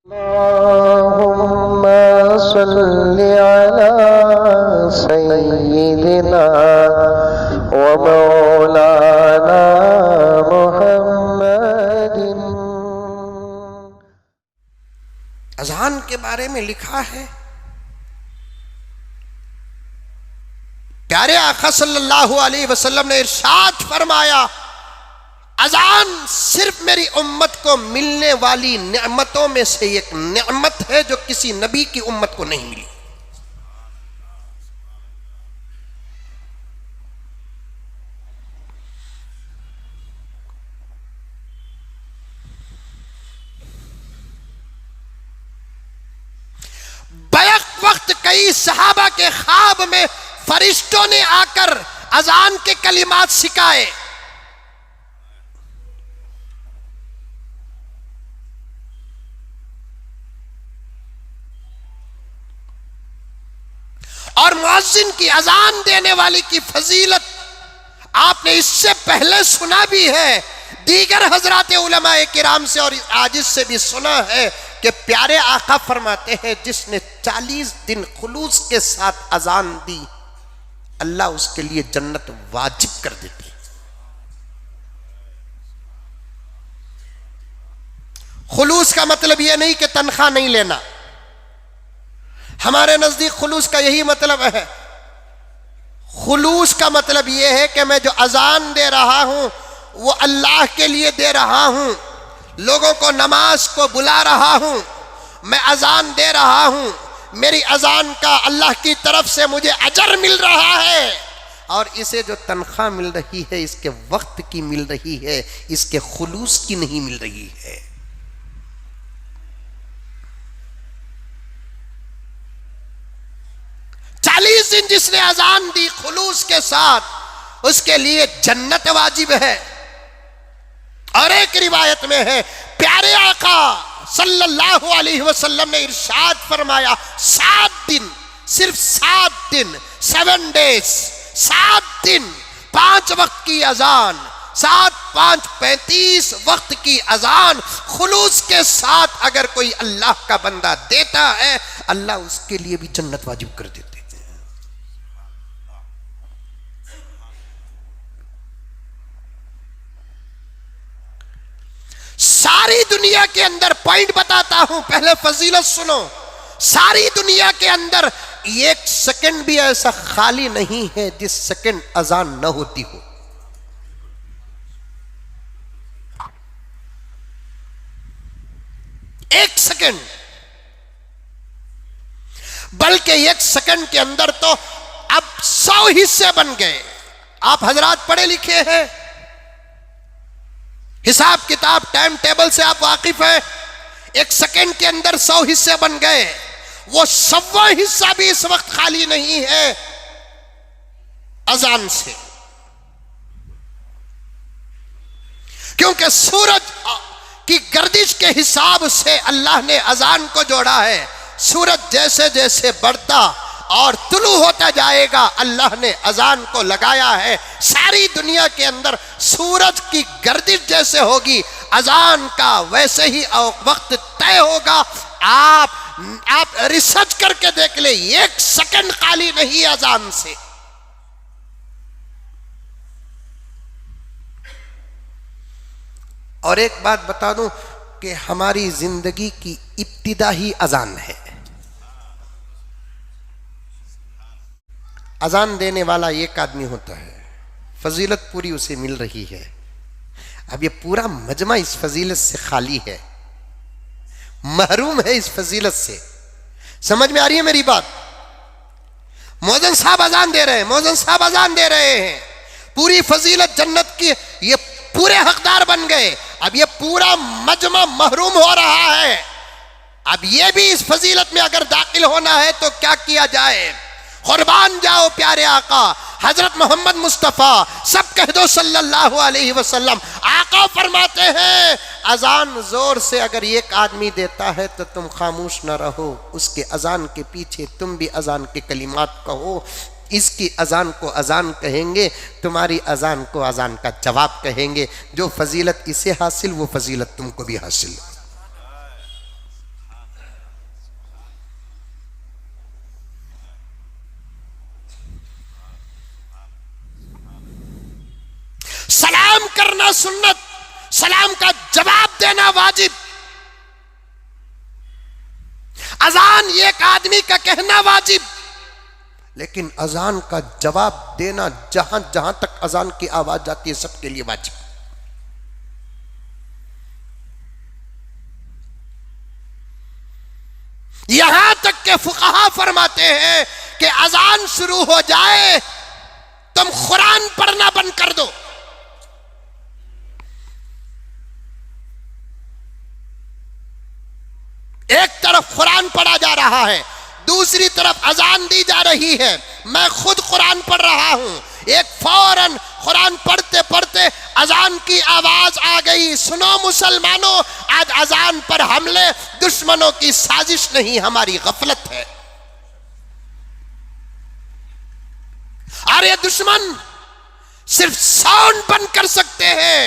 अल्लाहुम्मा सल्लि अला सय्यिदिना व मौलाना मुहम्मदिन। अजान के बारे में लिखा है, प्यारे आका सल्लल्लाहु अलैहि वसल्लम ने इरशाद फरमाया, अजान सिर्फ मेरी उम्मत को मिलने वाली नेमतों में से एक नेमत है जो किसी नबी की उम्मत को नहीं मिली। बैक वक्त कई सहाबा के ख्वाब में फरिश्तों ने आकर अजान के कलिमात सिखाए। और मुअज्जिन की अजान देने वाली की फजीलत आपने इससे पहले सुना भी है, दीगर हजरात उलमाए किराम से और आजिज से भी सुना है कि प्यारे आका फरमाते हैं, जिसने 40 दिन खुलूस के साथ अजान दी, अल्लाह उसके लिए जन्नत वाजिब कर देती। खुलूस का मतलब यह नहीं कि तनख्वाह नहीं लेना, हमारे नजदीक खुलूस का यही मतलब है। खुलूस का मतलब यह है कि मैं जो अजान दे रहा हूं वो अल्लाह के लिए दे रहा हूं, लोगों को नमाज को बुला रहा हूं, मैं अजान दे रहा हूं, मेरी अजान का अल्लाह की तरफ से मुझे अजर मिल रहा है, और इसे जो तनख्वाह मिल रही है इसके वक्त की मिल रही है, इसके खुलूस की नहीं मिल रही है। दिन जिसने अजान दी खुलूस के साथ, उसके लिए जन्नत वाजिब है। और एक रिवायत में है, प्यारे आका सल्लल्लाहु अलैहि वसल्लम ने इरशाद फरमाया, 7 दिन, सिर्फ 7 दिन, 7 डेज, 7 दिन, 5 वक्त की अजान, 7, 5, 35 वक्त की अजान खुलूस के साथ अगर कोई अल्लाह का बंदा देता है, अल्लाह उसके लिए भी जन्नत वाजिब कर देते। सारी दुनिया के अंदर, पॉइंट बताता हूं, पहले फजीलत सुनो, सारी दुनिया के अंदर 1 सेकंड भी ऐसा खाली नहीं है जिस सेकंड अजान न होती हो। एक सेकंड, बल्कि 1 सेकंड के अंदर तो अब 100 हिस्से बन गए। आप हजरात पढ़े लिखे हैं, हिसाब किताब टाइम टेबल से आप वाकिफ हैं। 1 सेकंड के अंदर 100 हिस्से बन गए, वो 100वां हिस्सा भी इस वक्त खाली नहीं है अजान से, क्योंकि सूरज की गर्दिश के हिसाब से अल्लाह ने अजान को जोड़ा है। सूरज जैसे जैसे बढ़ता और तुलू होता जाएगा, अल्लाह ने अजान को लगाया है। सारी दुनिया के अंदर सूरज की गर्दिश जैसे होगी, अजान का वैसे ही वक्त तय होगा। आप रिसर्च करके देख ले, 1 सेकंड खाली नहीं अजान से। और एक बात बता दूं कि हमारी जिंदगी की इब्तिदा ही अजान है। अजान देने वाला एक आदमी होता है, फजीलत पूरी उसे मिल रही है। अब ये पूरा मजमा इस फजीलत से खाली है, महरूम है इस फजीलत से। समझ में आ रही है मेरी बात? मौजन साहब अजान दे रहे हैं, मौजन साहब अजान दे रहे हैं, पूरी फजीलत जन्नत की, ये पूरे हकदार बन गए। अब ये पूरा मजमा महरूम हो रहा है। अब ये भी इस फजीलत में अगर दाखिल होना है तो क्या किया जाए? कुर्बान जाओ प्यारे आका हजरत मोहम्मद मुस्तफ़ा, सब कह दो सल्लल्लाहु अलैहि वसल्लम। आका फरमाते हैं, अजान जोर से अगर एक आदमी देता है तो तुम खामोश न रहो, उसके अजान के पीछे तुम भी अजान के कलिमात कहो। इसकी अजान को अजान कहेंगे, तुम्हारी अजान को अजान का जवाब कहेंगे। जो फजीलत इसे हासिल, वो फजीलत तुमको भी हासिल। सलाम करना सुन्नत, सलाम का जवाब देना वाजिब। अजान एक आदमी का कहना वाजिब, लेकिन अजान का जवाब देना जहां जहां तक अजान की आवाज जाती है सबके लिए वाजिब। यहां तक के फुकहा फरमाते हैं कि अजान शुरू हो जाए तुम कुरान पढ़ना बंद कर दो। एक तरफ कुरान पढ़ा जा रहा है, दूसरी तरफ अजान दी जा रही है। मैं खुद कुरान पढ़ रहा हूं, एक फौरन कुरान पढ़ते पढ़ते अजान की आवाज आ गई। सुनो मुसलमानों, आज अजान पर हमले दुश्मनों की साजिश नहीं, हमारी गफलत है। और ये दुश्मन सिर्फ साउंड बंद कर सकते हैं,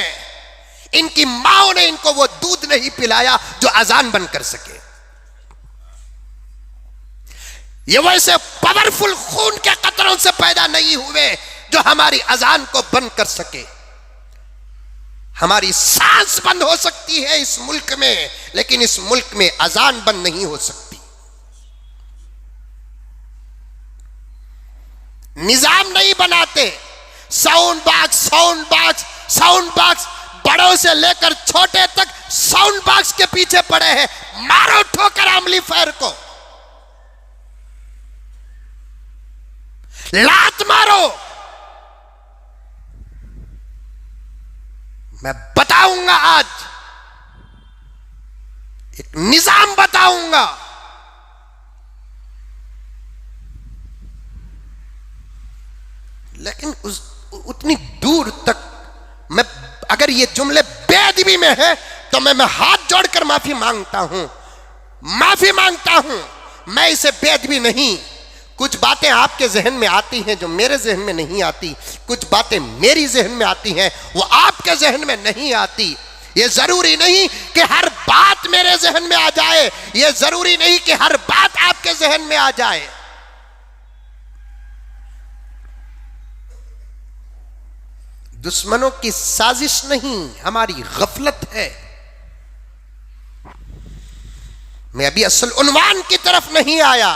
इनकी माओ ने इनको वो दूध नहीं पिलाया जो अजान बंद कर सके। ये वैसे पावरफुल खून के कतरों से पैदा नहीं हुए जो हमारी अजान को बंद कर सके। हमारी सांस बंद हो सकती है इस मुल्क में, लेकिन इस मुल्क में अजान बंद नहीं हो सकती। निजाम नहीं बनाते, sound box sound box sound box, बड़ों से लेकर छोटे तक साउंड बॉक्स के पीछे पड़े हैं। मारो ठोकर एम्पलीफायर को, लात मारो। मैं बताऊंगा, आज एक निजाम बताऊंगा। लेकिन उतनी दूर तक मैं, अगर ये जुमले बेअदबी में है तो मैं हाथ जोड़कर माफी मांगता हूं, माफी मांगता हूं। मैं इसे बेअदबी नहीं, कुछ बातें आपके जहन में आती हैं जो मेरे जहन में नहीं आती, कुछ बातें मेरी जहन में आती हैं वो आपके जहन में नहीं आती। ये जरूरी नहीं कि हर बात मेरे जहन में आ जाए, ये जरूरी नहीं कि हर बात आपके जहन में आ जाए। दुश्मनों की साजिश नहीं, हमारी गफलत है। मैं अभी असल उन्वान की तरफ नहीं आया।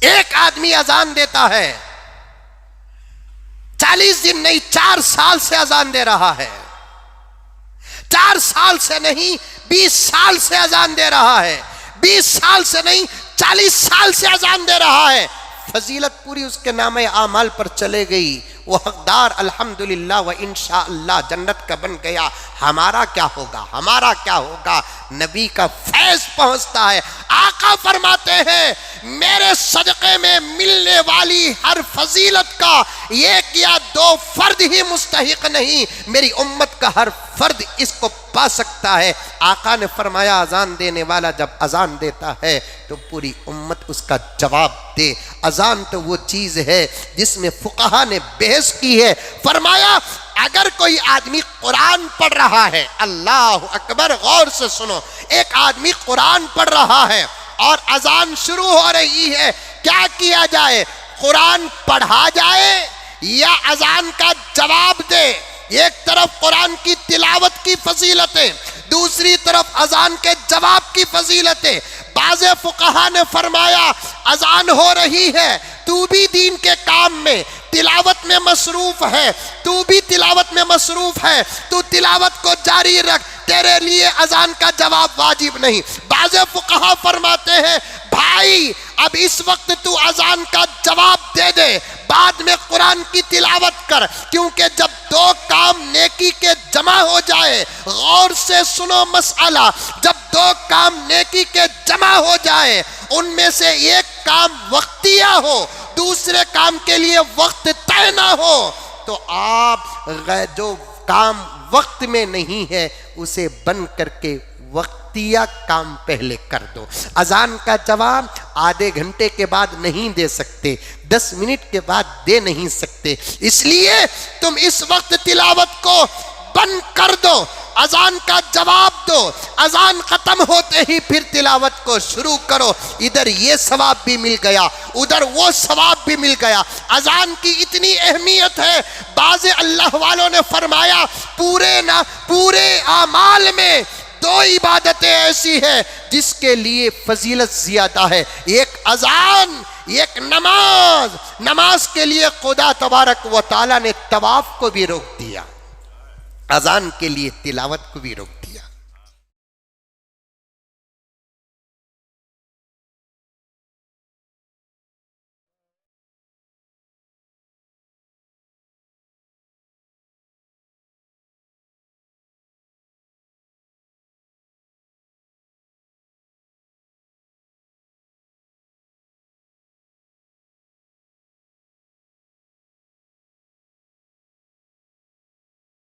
एक आदमी अजान देता है, 40 दिन नहीं 4 साल से अजान दे रहा है, 4 साल से नहीं 20 साल से अजान दे रहा है, 20 साल से नहीं 40 साल से अजान दे रहा है। फजीलत पूरी उसके नामे आमाल पर चले गई, वो हकदार अल्हम्दुलिल्लाह व इंशाअल्लाह जन्नत का बन गया। हमारा क्या होगा, हमारा क्या होगा? नबी का फैज पहुंचता है। आका फरमाते हैं, मेरे सदक़े में मिलने वाली हर फजीलत का 1 या 2 फर्द ही मुस्तहिक नहीं, मेरी उम्मत का हर फर्द इसको पा सकता है। आका ने फरमाया, अजान देने वाला जब अजान देता है तो पूरी उम्मत उसका जवाब दे। अजान तो वो चीज है जिसमें फुकहा ने बहस की है। फरमाया, अगर कोई आदमी कुरान पढ़ रहा है, अल्लाह अकबर, गौर से सुनो, एक आदमी कुरान पढ़ रहा है और अजान शुरू हो रही है, क्या किया जाए? कुरान पढ़ा जाए या अजान का जवाब दे? एक तरफ कुरान की तिलावत की फजीलतें, दूसरी तरफ अजान के जवाब की फजीलतें। बाज़े फुकहा ने फरमाया, अजान हो रही है, तू भी दीन के काम में तिलावत में मसरूफ है, तू भी तिलावत में मसरूफ है, तू तिलावत को जारी रख, तेरे लिए अजान का जवाब वाजिब नहीं। बाज़े फुकहा फरमाते हैं, भाई अब इस वक्त तू अजान का जवाब दे दे, बाद में कुरान की तिलावत कर, क्योंकि जब 2 काम नेकी के जमा हो जाए, गौर से सुनो मसला, जब 2 काम नेकी के जमा हो जाए, उनमें से एक काम वक्तिया हो, दूसरे काम के लिए वक्त तय ना हो, तो आप जो काम वक्त में नहीं है उसे बंद करके वक्तिया काम पहले कर दो। अजान का जवाब आधे घंटे के बाद नहीं दे सकते, 10 मिनट के बाद दे नहीं सकते, इसलिए तुम इस वक्त तिलावत को बंद कर दो अजान का जवाब दो, अजान खत्म होते ही फिर तिलावत को शुरू करो। इधर ये सवाब भी मिल गया, उधर वो सवाब भी मिल गया। अजान की इतनी अहमियत है, बाज़ अल्लाह वालों ने फरमाया पूरे आमाल में दो इबादतें ऐसी है जिसके लिए फजीलत ज्यादा है, एक अजान, एक नमाज। नमाज के लिए खुदा तबारक व तआला ने तवाफ को भी रोक दिया, अजान के लिए तिलावत को भी रोक दिया।